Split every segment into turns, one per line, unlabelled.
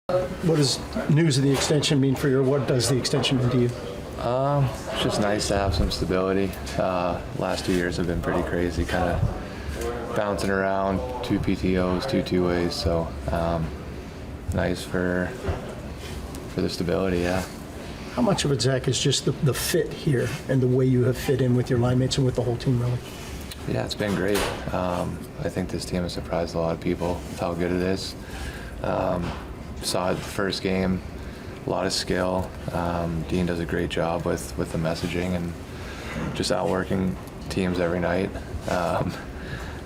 What does news of the extension mean for you, or what does the extension mean to you?
It's just nice to have some stability. Last 2 years have been pretty crazy, kind of bouncing around, 2 PTOs, 2 two-ways, so nice for the stability, yeah.
How much of it, Zach, is just the fit here and the way you have fit in with your line mates and with the whole team, really?
Yeah, it's been great. I think this team has surprised a lot of people with how good it is. Saw it the first game, a lot of skill. Dean does a great job with the messaging and just outworking teams every night.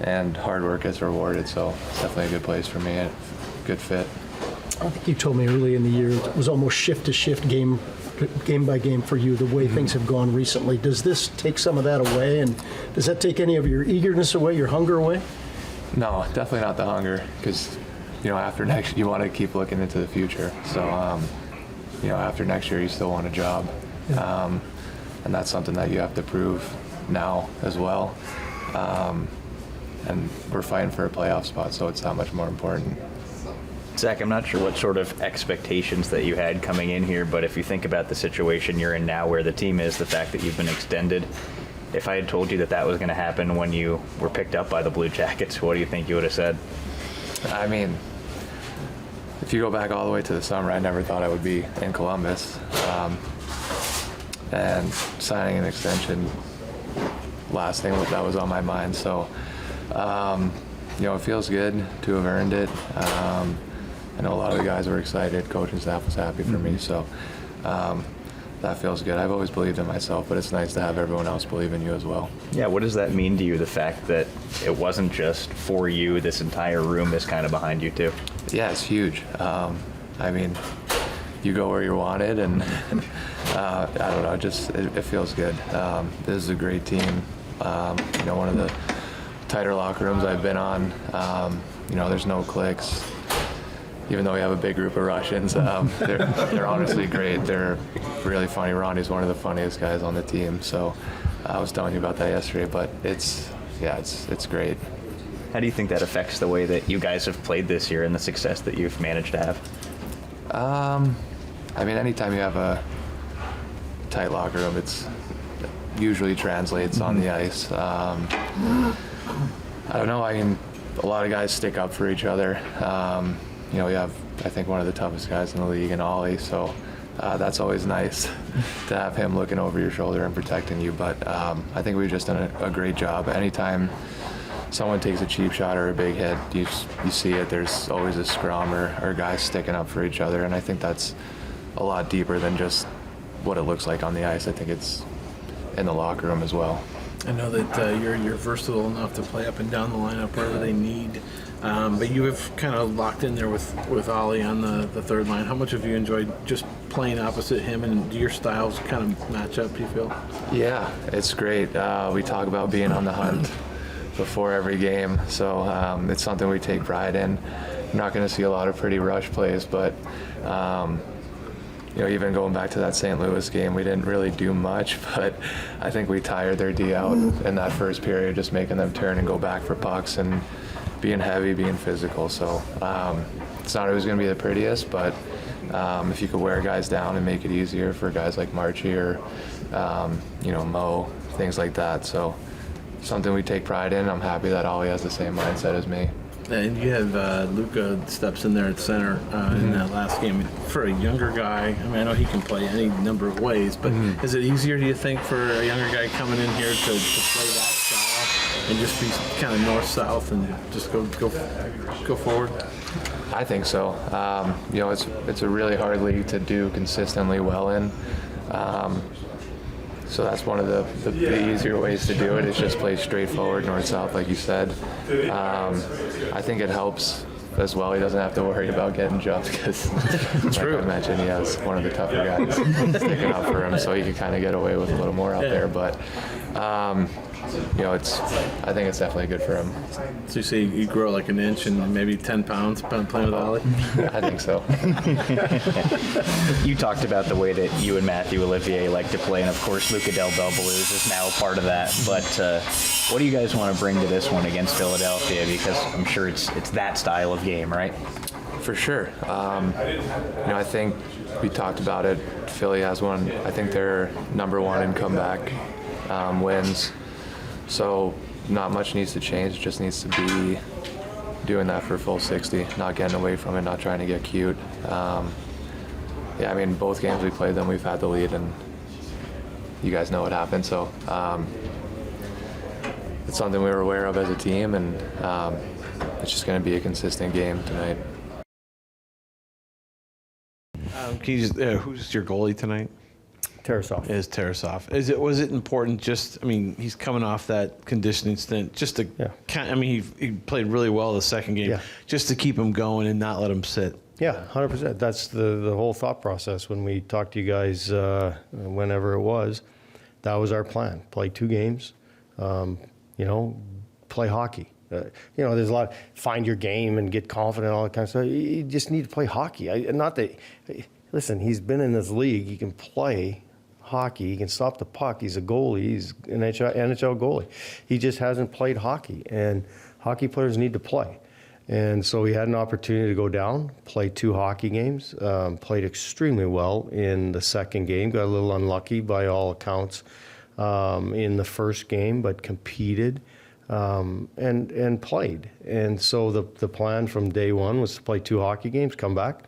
And hard work gets rewarded, so it's definitely a good place for me. Good fit.
I think you told me early in the year it was almost shift to shift, game by game for you, the way things have gone recently. Does this take some of that away, and does that take any of your eagerness away, your hunger away?
No, definitely not the hunger, because after next, you want to keep looking into the future. So, after next year, you still want a job. And that's something that you have to prove now as well. And we're fighting for a playoff spot, so it's that much more important.
Zach, I'm not sure what sort of expectations that you had coming in here, but if you think about the situation you're in now, where the team is, the fact that you've been extended, if I had told you that was going to happen when you were picked up by the Blue Jackets, what do you think you would have said?
I mean, if you go back all the way to the summer, I never thought I would be in Columbus. And signing an extension, last thing that was on my mind. So, it feels good to have earned it. I know a lot of the guys were excited. Coaching staff was happy for me. So that feels good. I've always believed in myself, but it's nice to have everyone else believe in you as well.
Yeah, what does that mean to you, the fact that it wasn't just for you, this entire room is kind of behind you too?
Yeah, it's huge. I mean, you go where you're wanted, and I don't know, it feels good. This is a great team. One of the tighter locker rooms I've been on. There's no cliques. Even though we have a big group of Russians, they're honestly great. They're really funny. Ronnie's one of the funniest guys on the team. So I was telling you about that yesterday, but it's great.
How do you think that affects the way that you guys have played this year and the success that you've managed to have?
Anytime you have a tight locker room, it's usually translates on the ice. I don't know. A lot of guys stick up for each other. We have, I think, one of the toughest guys in the league in Ollie, so that's always nice to have him looking over your shoulder and protecting you. But I think we've just done a great job. Anytime someone takes a cheap shot or a big hit, you see it. There's always a scrum or guys sticking up for each other, and I think that's a lot deeper than just what it looks like on the ice. I think it's in the locker room as well.
I know that you're versatile enough to play up and down the lineup wherever they need, but you have kind of locked in there with Ollie on the third line. How much have you enjoyed just playing opposite him, and do your styles kind of match up, do you feel?
Yeah, it's great. We talk about being on the hunt before every game, so it's something we take pride in. I'm not going to see a lot of pretty rush plays, but even going back to that St. Louis game, we didn't really do much, but I think we tired their D out in that first period, just making them turn and go back for pucks and being heavy, being physical. So it's not always going to be the prettiest, but if you could wear guys down and make it easier for guys like Marchie or, Mo, things like that. So something we take pride in. I'm happy that Ollie has the same mindset as me.
And you have Luka steps in there at center in that last game. For a younger guy, I know he can play any number of ways, but is it easier, do you think, for a younger guy coming in here to play that style and just be kind of north-south and just go forward?
I think so. It's a really hard league to do consistently well in. So that's one of the easier ways to do it, is just play straightforward north-south, like you said. I think it helps as well. He doesn't have to worry about getting jumped because, like I mentioned, he has one of the tougher guys sticking up for him, so he can kind of get away with a little more out there. But I think it's definitely good for him.
So you say you grow like an inch and maybe 10 pounds playing with Ollie?
I think so.
You talked about the way that you and Matthew Olivier like to play, and of course Luca Del Bellblues is now a part of that. But what do you guys want to bring to this one against Philadelphia? Because I'm sure it's that style of game, right?
For sure. I think we talked about it. Philly has one. I think they're number one in comeback wins. So not much needs to change. It just needs to be doing that for a full 60, not getting away from it, not trying to get cute. Both games we played them, we've had the lead, and you guys know what happened. So it's something we were aware of as a team, and it's just going to be a consistent game tonight.
Who's your goalie tonight?
Tarasov.
Is Tarasov. Was it important he's coming off that conditioning stint just to he played really well the second game, just to keep him going and not let him sit.
Yeah, 100%. That's the whole thought process when we talked to you guys whenever it was. That was our plan. Play 2 games, play hockey. There's a lot, find your game and get confident, all that kind of stuff. You just need to play hockey. Listen, he's been in this league. He can play hockey. He can stop the puck. He's a goalie. He's an NHL goalie. He just hasn't played hockey, and hockey players need to play. And so we had an opportunity to go down, play 2 hockey games, played extremely well in the second game, got a little unlucky by all accounts in the first game, but competed and played. And so the plan from day one was to play 2 hockey games, come back,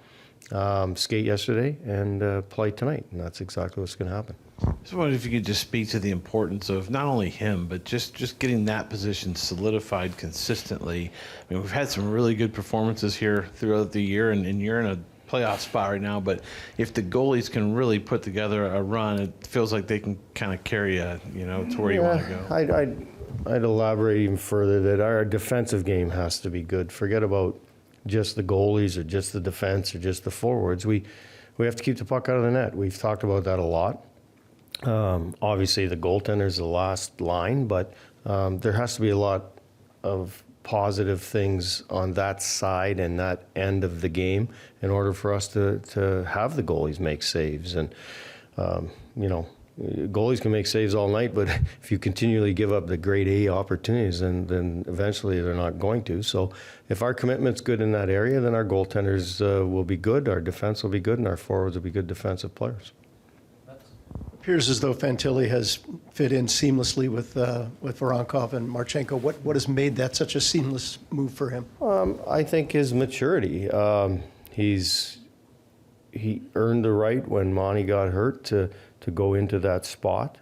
skate yesterday, and play tonight. And that's exactly what's going to happen.
I just wondered if you could just speak to the importance of not only him, but just getting that position solidified consistently. We've had some really good performances here throughout the year, and you're in a playoff spot right now. But if the goalies can really put together a run, it feels like they can kind of carry you, to where you want to go.
I'd elaborate even further that our defensive game has to be good. Forget about just the goalies or just the defense or just the forwards. We have to keep the puck out of the net. We've talked about that a lot. Obviously, the goaltender is the last line, but there has to be a lot of positive things on that side and that end of the game in order for us to have the goalies make saves. And, goalies can make saves all night, but if you continually give up the grade A opportunities, then eventually they're not going to. So if our commitment's good in that area, then our goaltenders will be good, our defense will be good, and our forwards will be good defensive players.
Appears as though Fantilli has fit in seamlessly with Voronkov and Marchenko. What has made that such a seamless move for him?
I think his maturity. He earned the right when Monty got hurt to go into that spot.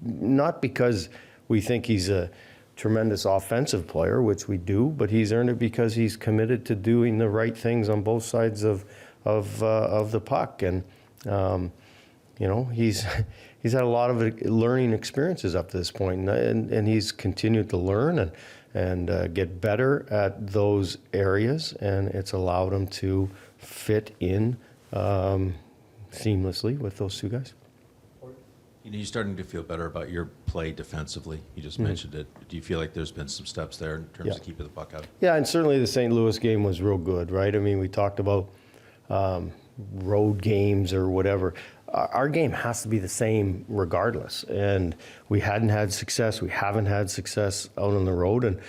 Not because we think he's a tremendous offensive player, which we do, but he's earned it because he's committed to doing the right things on both sides of the puck. And he's had a lot of learning experiences up to this point, and he's continued to learn and get better at those areas, and it's allowed him to fit in seamlessly with those 2 guys.
You're starting to feel better about your play defensively. You just mentioned it. Do you feel like there's been some steps there in terms of keeping the puck out?
Yeah, and certainly the St. Louis game was real good, right? We talked about road games or whatever. Our game has to be the same regardless. And we hadn't had success. We haven't had success out on the road, and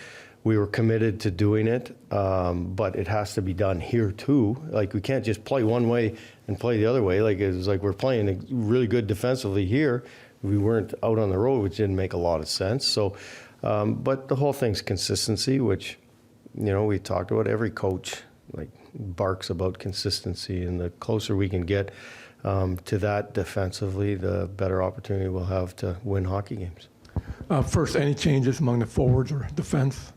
we were committed to doing it, but it has to be done here too. Like, we can't just play one way and play the other way. Like, it was like we're playing really good defensively here. We weren't out on the road, which didn't make a lot of sense. So, but the whole thing's consistency, which, we talked about. Every coach barks about consistency, and the closer we can get to that defensively, the better opportunity we'll have to win hockey games.
First, any changes among the forwards or defense?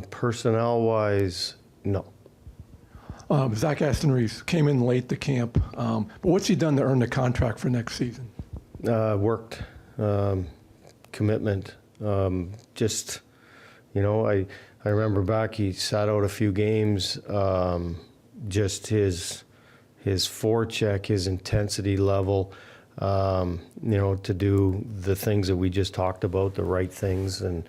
Personnel-wise, no.
Zach Aston-Reese came in late to camp, but what's he done to earn the contract for next season?
Worked, commitment, just, I remember back, he sat out a few games, just his forecheck, his intensity level, to do the things that we just talked about, the right things, and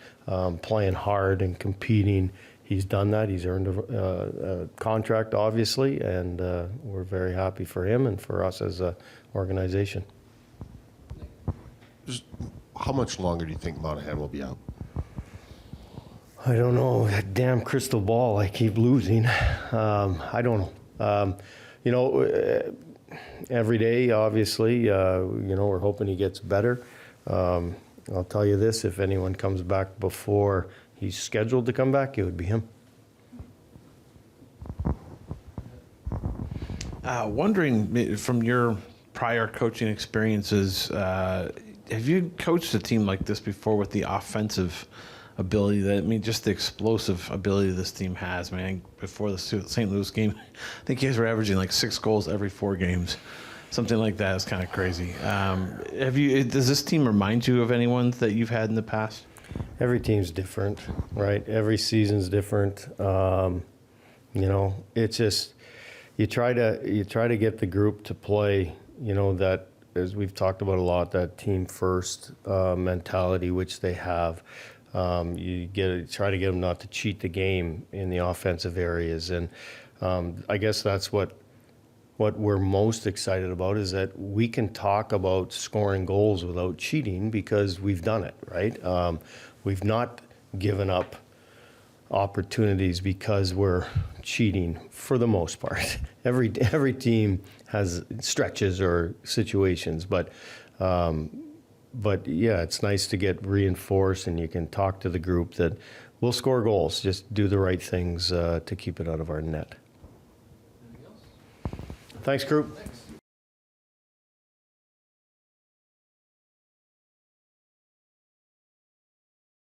playing hard and competing. He's done that. He's earned a contract, obviously, and we're very happy for him and for us as an organization.
Just how much longer do you think Monahan will be out?
I don't know. That damn crystal ball I keep losing. I don't know. Every day, obviously, we're hoping he gets better. I'll tell you this, if anyone comes back before he's scheduled to come back, it would be him.
Wondering, from your prior coaching experiences, have you coached a team like this before with the offensive ability just the explosive ability this team has, man? Before the St. Louis game, I think you guys were averaging like 6 goals every 4 games. Something like that is kind of crazy. Does this team remind you of anyone that you've had in the past?
Every team's different, right? Every season's different. It's just you try to get the group to play. That, as we've talked about a lot, that team first mentality, which they have. You try to get them not to cheat the game in the offensive areas, and I guess that's what we're most excited about, is that we can talk about scoring goals without cheating because we've done it, right? We've not given up opportunities because we're cheating for the most part. Every team has stretches or situations, but yeah, it's nice to get reinforced, and you can talk to the group that we'll score goals. Just do the right things to keep it out of our net. Thanks, group.